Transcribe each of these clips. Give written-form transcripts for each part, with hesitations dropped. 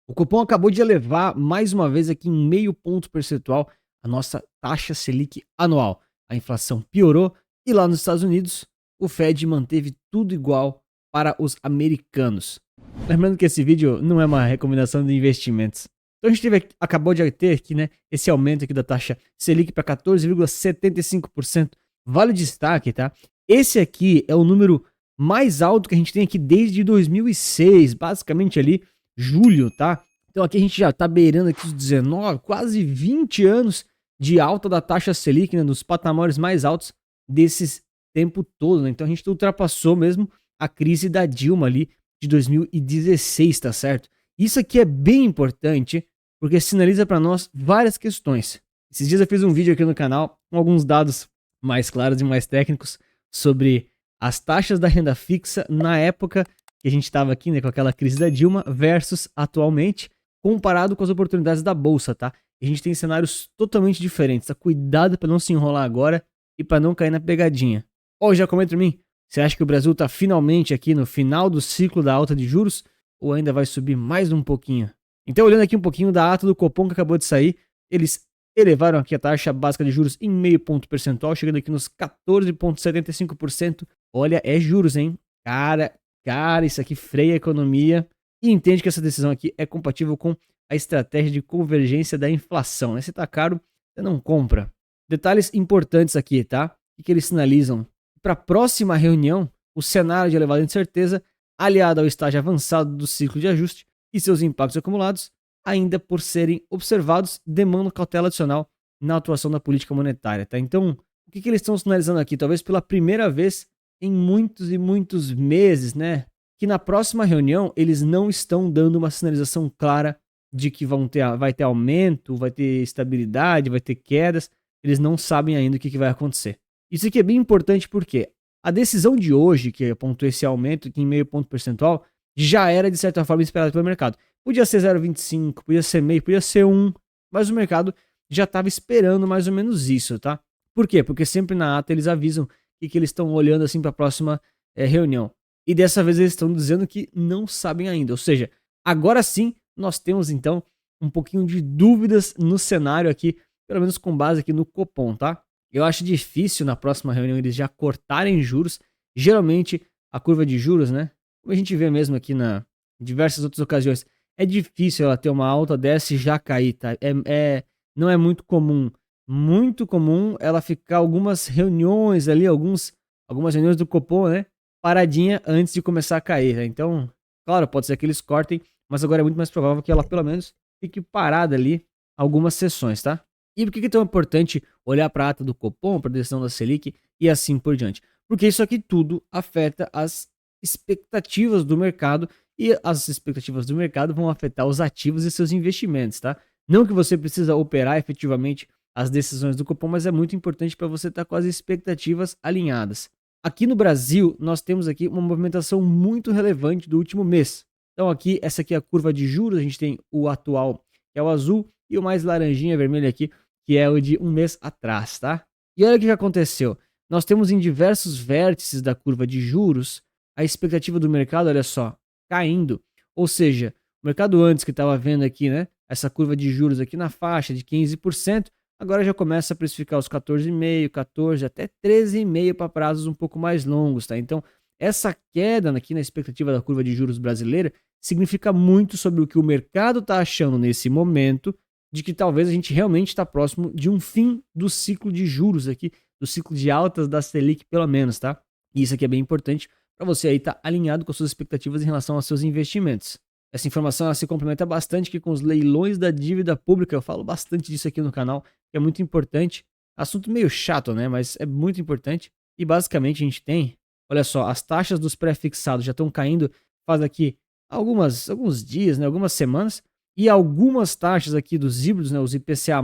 O Copom acabou de elevar mais uma vez aqui em meio ponto percentual a nossa taxa Selic anual. A inflação piorou e lá nos Estados Unidos o Fed manteve tudo igual para os americanos. Lembrando que esse vídeo não é uma recomendação de investimentos. Então a gente acabou de ter aqui, né, esse aumento aqui da taxa Selic para 14,75%. Vale o destaque, tá? Esse aqui é o número mais alto que a gente tem aqui desde 2006, basicamente ali julho, tá? Então aqui a gente já tá beirando aqui os 19, quase 20 anos de alta da taxa Selic, né, nos patamares mais altos desses tempo todo, né? Então a gente ultrapassou mesmo a crise da Dilma ali de 2016, tá certo? Isso aqui é bem importante porque sinaliza para nós várias questões. Esses dias eu fiz um vídeo aqui no canal com alguns dados mais claros e mais técnicos sobre as taxas da renda fixa na época que a gente estava aqui, né, com aquela crise da Dilma versus atualmente, comparado com as oportunidades da bolsa, tá? A gente tem cenários totalmente diferentes, tá? Cuidado para não se enrolar agora e para não cair na pegadinha. Ó, já comenta pra mim, você acha que o Brasil tá finalmente aqui no final do ciclo da alta de juros ou ainda vai subir mais um pouquinho? Então, olhando aqui um pouquinho da ata do Copom que acabou de sair, eles elevaram aqui a taxa básica de juros em meio ponto percentual, chegando aqui nos 14,75%. Olha, é juros, hein? Cara, isso aqui freia a economia e entende que essa decisão aqui é compatível com a estratégia de convergência da inflação, né? Se tá caro, você não compra. Detalhes importantes aqui, tá? O que eles sinalizam? Para a próxima reunião, o cenário de elevada incerteza, aliado ao estágio avançado do ciclo de ajuste e seus impactos acumulados, ainda por serem observados, demandam cautela adicional na atuação da política monetária, tá? Então, o que eles estão sinalizando aqui? Talvez pela primeira vez em muitos e muitos meses, né? Que na próxima reunião eles não estão dando uma sinalização clara de que vai ter aumento, vai ter estabilidade, vai ter quedas. Eles não sabem ainda o que vai acontecer. Isso aqui é bem importante porque a decisão de hoje, que apontou esse aumento aqui em meio ponto percentual, já era de certa forma esperada pelo mercado. Podia ser 0,25, podia ser meio, podia ser 1, mas o mercado já estava esperando mais ou menos isso, tá? Por quê? Porque sempre na ata eles avisam que eles estão olhando assim para a próxima reunião. E dessa vez eles estão dizendo que não sabem ainda. Ou seja, agora sim nós temos então um pouquinho de dúvidas no cenário aqui, pelo menos com base aqui no Copom, tá? Eu acho difícil na próxima reunião eles já cortarem juros. Geralmente a curva de juros, né? Como a gente vê mesmo aqui em diversas outras ocasiões, é difícil ela ter uma alta dessa e já cair, tá? Não é muito comum. Muito comum ela ficar algumas reuniões ali, algumas reuniões do Copom, né? Paradinha antes de começar a cair, né? Então, claro, pode ser que eles cortem, mas agora é muito mais provável que ela pelo menos fique parada ali algumas sessões, tá? E por que é tão importante olhar para a ata do Copom, para a decisão da Selic e assim por diante? Porque isso aqui tudo afeta as expectativas do mercado e as expectativas do mercado vão afetar os ativos e seus investimentos, tá? Não que você precisa operar efetivamente as decisões do Copom, mas é muito importante para você estar com as expectativas alinhadas. Aqui no Brasil, nós temos aqui uma movimentação muito relevante do último mês. Então aqui, essa aqui é a curva de juros, a gente tem o atual, que é o azul, e o mais laranjinha, vermelho aqui, que é o de um mês atrás, tá? E olha o que aconteceu. Nós temos em diversos vértices da curva de juros a expectativa do mercado, olha só, caindo. Ou seja, o mercado antes que estava vendo aqui, né, essa curva de juros aqui na faixa de 15%, agora já começa a precificar os 14,5%, 14%, até 13,5% para prazos um pouco mais longos, tá? Então, essa queda aqui na expectativa da curva de juros brasileira significa muito sobre o que o mercado está achando nesse momento de que talvez a gente realmente está próximo de um fim do ciclo de juros aqui, do ciclo de altas da Selic pelo menos, tá? E isso aqui é bem importante para você aí estar tá alinhado com as suas expectativas em relação aos seus investimentos. Essa informação ela se complementa bastante aqui com os leilões da dívida pública, eu falo bastante disso aqui no canal, que é muito importante. Assunto meio chato, né? Mas é muito importante. E basicamente a gente tem, olha só, as taxas dos pré-fixados já estão caindo faz aqui alguns dias, né? Algumas semanas. E algumas taxas aqui dos híbridos, né? Os IPCA+,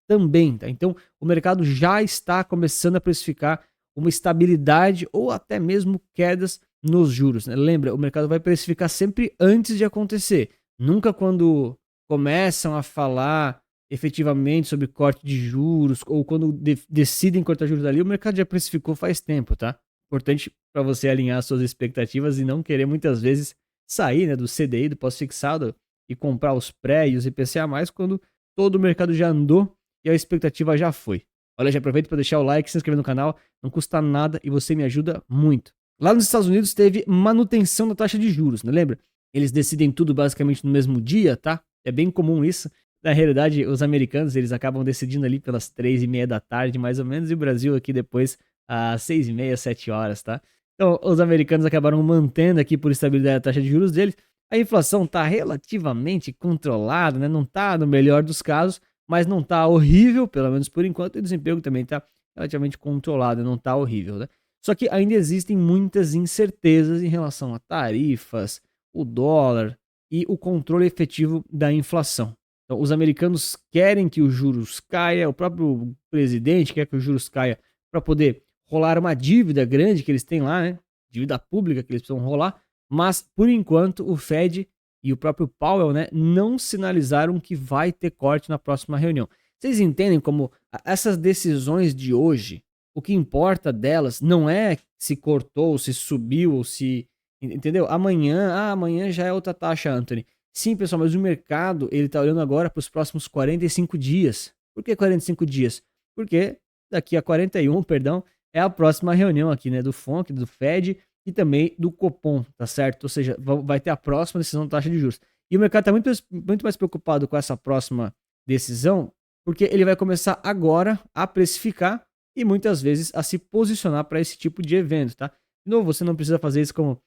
também, tá? Então o mercado já está começando a precificar uma estabilidade ou até mesmo quedas nos juros, né? Lembra, o mercado vai precificar sempre antes de acontecer. Nunca quando começam a falar efetivamente sobre corte de juros ou quando decidem cortar juros ali, o mercado já precificou faz tempo, tá? Importante para você alinhar suas expectativas e não querer muitas vezes sair, né, do CDI, do pós-fixado, e comprar os pré e os IPCA+, quando todo o mercado já andou e a expectativa já foi. Olha, já aproveito para deixar o like, se inscrever no canal, não custa nada e você me ajuda muito. Lá nos Estados Unidos teve manutenção da taxa de juros, né? Lembra? Eles decidem tudo basicamente no mesmo dia, tá? É bem comum isso. Na realidade, os americanos, eles acabam decidindo ali pelas 3h30 da tarde, mais ou menos, e o Brasil aqui depois às 6h30, 7 horas, tá? Então, os americanos acabaram mantendo aqui por estabilidade a taxa de juros deles. A inflação está relativamente controlada, né? Não está no melhor dos casos, mas não está horrível, pelo menos por enquanto, e o desemprego também está relativamente controlado, não está horrível, né? Só que ainda existem muitas incertezas em relação a tarifas, o dólar e o controle efetivo da inflação. Então, os americanos querem que os juros caia, o próprio presidente quer que os juros caia para poder rolar uma dívida grande que eles têm lá, né? Dívida pública que eles precisam rolar, mas por enquanto o Fed e o próprio Powell, né, não sinalizaram que vai ter corte na próxima reunião. Vocês entendem como essas decisões de hoje, o que importa delas não é se cortou, se subiu, ou se, entendeu? Amanhã já é outra taxa, Anthony. Sim, pessoal, mas o mercado, ele tá olhando agora para os próximos 45 dias. Por que 45 dias? Porque daqui a 41, perdão, é a próxima reunião aqui, né, do FONC, do Fed e também do Copom, tá certo? Ou seja, vai ter a próxima decisão da taxa de juros. E o mercado está muito mais preocupado com essa próxima decisão, porque ele vai começar agora a precificar e muitas vezes a se posicionar para esse tipo de evento, tá? De novo, você não precisa fazer isso como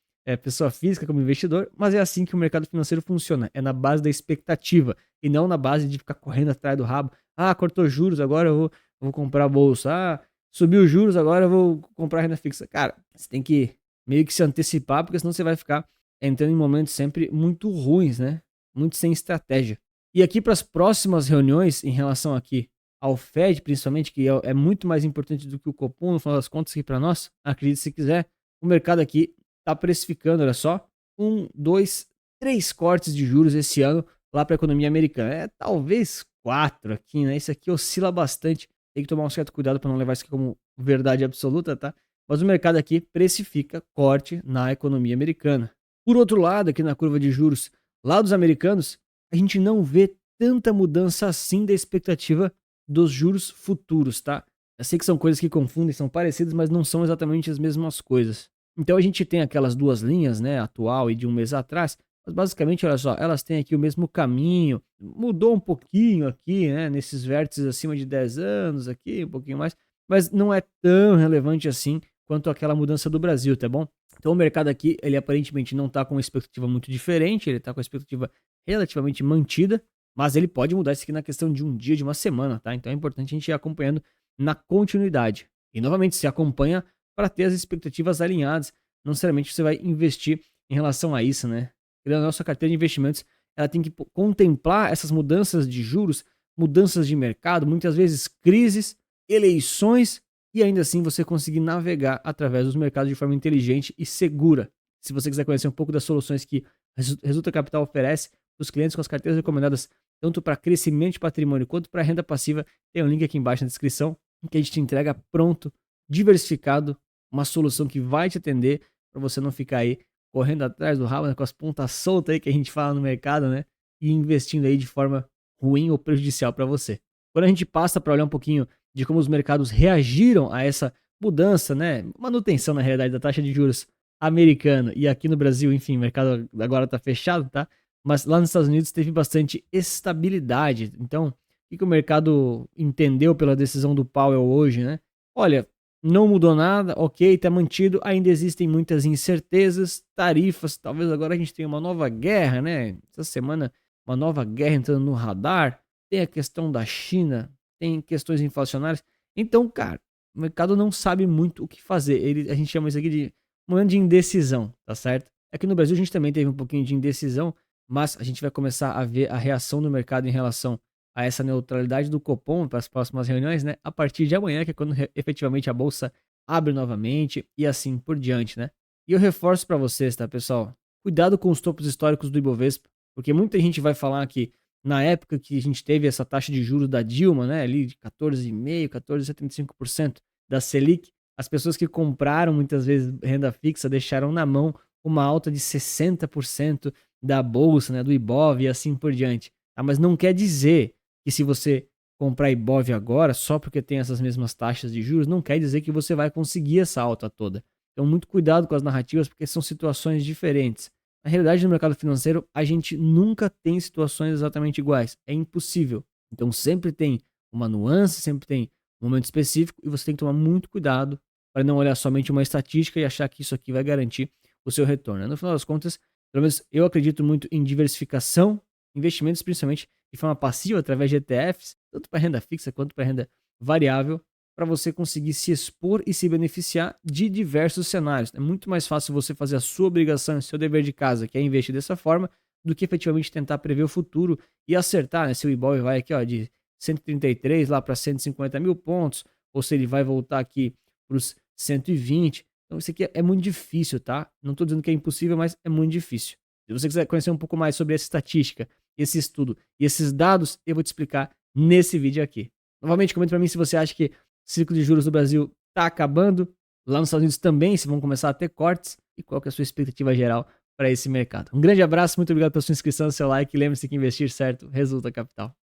pessoa física, como investidor, mas é assim que o mercado financeiro funciona. É na base da expectativa e não na base de ficar correndo atrás do rabo. Ah, cortou juros, agora eu vou comprar bolsa. Ah, subiu os juros, agora eu vou comprar renda fixa. Cara, você tem que meio que se antecipar, porque senão você vai ficar entrando em momentos sempre muito ruins, né? Muito sem estratégia. E aqui para as próximas reuniões, em relação aqui ao Fed, principalmente, que é muito mais importante do que o Copom, no final das contas, que para nós, acredite se quiser, o mercado aqui está precificando, olha só, 1, 2, 3 cortes de juros esse ano lá para a economia americana. Talvez 4 aqui, né? Isso aqui oscila bastante. Tem que tomar um certo cuidado para não levar isso aqui como verdade absoluta, tá? Mas o mercado aqui precifica corte na economia americana. Por outro lado, aqui na curva de juros lá dos americanos, a gente não vê tanta mudança assim da expectativa dos juros futuros, tá? Eu sei que são coisas que confundem, são parecidas, mas não são exatamente as mesmas coisas. Então a gente tem aquelas duas linhas, né, atual e de um mês atrás, mas basicamente, olha só, elas têm aqui o mesmo caminho, mudou um pouquinho aqui, né, nesses vértices acima de 10 anos aqui, um pouquinho mais, mas não é tão relevante assim quanto aquela mudança do Brasil, tá bom? Então o mercado aqui, ele aparentemente não está com uma expectativa muito diferente, ele está com a expectativa relativamente mantida, mas ele pode mudar isso aqui na questão de um dia, de uma semana, tá? Então é importante a gente ir acompanhando na continuidade. E novamente, se acompanha para ter as expectativas alinhadas. Não necessariamente você vai investir em relação a isso, né? A nossa carteira de investimentos, ela tem que contemplar essas mudanças de juros, mudanças de mercado, muitas vezes crises, eleições, e ainda assim você conseguir navegar através dos mercados de forma inteligente e segura. Se você quiser conhecer um pouco das soluções que Resulta Capital oferece para os clientes com as carteiras recomendadas tanto para crescimento de patrimônio quanto para renda passiva, tem um link aqui embaixo na descrição que a gente te entrega pronto, diversificado, uma solução que vai te atender para você não ficar aí correndo atrás do rabo, né, com as pontas soltas aí que a gente fala no mercado, né? E investindo aí de forma ruim ou prejudicial para você. Quando a gente passa para olhar um pouquinho de como os mercados reagiram a essa mudança, né? Manutenção, na realidade, da taxa de juros americana e aqui no Brasil, enfim, o mercado agora está fechado, tá? Mas lá nos Estados Unidos teve bastante estabilidade. Então, o que o mercado entendeu pela decisão do Powell hoje, né? Olha, não mudou nada, ok, está mantido, ainda existem muitas incertezas, tarifas, talvez agora a gente tenha uma nova guerra, né? Essa semana, uma nova guerra entrando no radar, tem a questão da China, tem questões inflacionárias. Então, cara, o mercado não sabe muito o que fazer. A gente chama isso aqui de momento de indecisão, tá certo? Aqui no Brasil a gente também teve um pouquinho de indecisão, mas a gente vai começar a ver a reação do mercado em relação a essa neutralidade do Copom para as próximas reuniões, né? A partir de amanhã, que é quando efetivamente a bolsa abre novamente e assim por diante, né? E eu reforço para vocês, tá, pessoal? Cuidado com os topos históricos do Ibovespa, porque muita gente vai falar que na época que a gente teve essa taxa de juros da Dilma, né, ali de 14,5%, 14,75% da Selic, as pessoas que compraram muitas vezes renda fixa deixaram na mão uma alta de 60%, da bolsa, né, do Ibov e assim por diante, tá? Mas não quer dizer que se você comprar Ibov agora, só porque tem essas mesmas taxas de juros, não quer dizer que você vai conseguir essa alta toda. Então, muito cuidado com as narrativas, porque são situações diferentes. Na realidade, no mercado financeiro, a gente nunca tem situações exatamente iguais. É impossível. Então, sempre tem uma nuance, sempre tem um momento específico, e você tem que tomar muito cuidado para não olhar somente uma estatística e achar que isso aqui vai garantir o seu retorno. No final das contas, pelo menos eu acredito muito em diversificação, investimentos principalmente de forma passiva, através de ETFs, tanto para renda fixa quanto para renda variável, para você conseguir se expor e se beneficiar de diversos cenários. É muito mais fácil você fazer a sua obrigação, o seu dever de casa, que é investir dessa forma, do que efetivamente tentar prever o futuro e acertar, né? Se o Ibov vai aqui, ó, de 133 lá para 150 mil pontos, ou se ele vai voltar aqui para os 120. Então isso aqui é muito difícil, tá? Não estou dizendo que é impossível, mas é muito difícil. Se você quiser conhecer um pouco mais sobre essa estatística, esse estudo e esses dados, eu vou te explicar nesse vídeo aqui. Novamente, comente para mim se você acha que o ciclo de juros do Brasil está acabando. Lá nos Estados Unidos também, se vão começar a ter cortes. E qual que é a sua expectativa geral para esse mercado. Um grande abraço, muito obrigado pela sua inscrição, seu like. E lembre-se que investir certo resulta capital.